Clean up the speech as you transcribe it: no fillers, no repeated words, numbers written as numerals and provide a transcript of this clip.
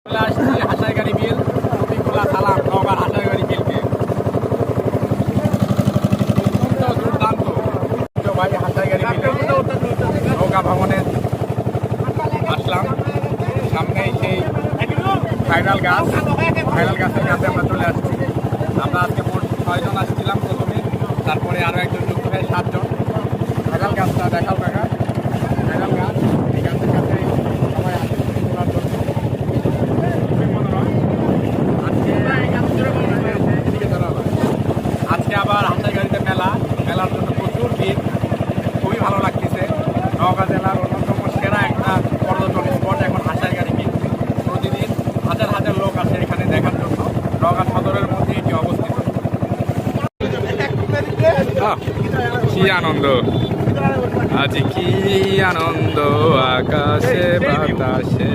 চলে আসছি হাসাইগাড়ি বিল, কপিখোলা সালাম নওগাঁর হাসাইগাড়ি বিলকে। অত্যন্ত দুর্দান্ত ভাই হাসাইগাড়ি বিলে নৌকা ভ্রমণে আসলাম। সামনেই সেই ভাইরাল গাছের কাছে আমরা চলে আসছি। আমরা আজকে মোট 6 জন আসছিলাম প্রথমে, তারপরে আরও একজন যুক্ত হয়ে 7 জন। ভাইরাল গাছটা দেখাও কাকা, ভাইরাল গাছ, এই গাছের কাছে সবাই আসে তোলার জন্য। খুবই মনোরম। আজকে আবার হাসাইগাড়িতে মেলার জন্য প্রচুর ভিড়, খুবই ভালো লাগতেছে। নওগাঁ জেলার অন্যতম সেরা একটা পর্যটন স্পট এখন হাসাইগাড়ি বিল। প্রতিদিন হাজার হাজার লোক আসে এখানে দেখার জন্য। নওগাঁ সদরের মধ্যে এটি অবস্থিত। কি আনন্দ, আজ কি আনন্দ আকাশে বাতাসে।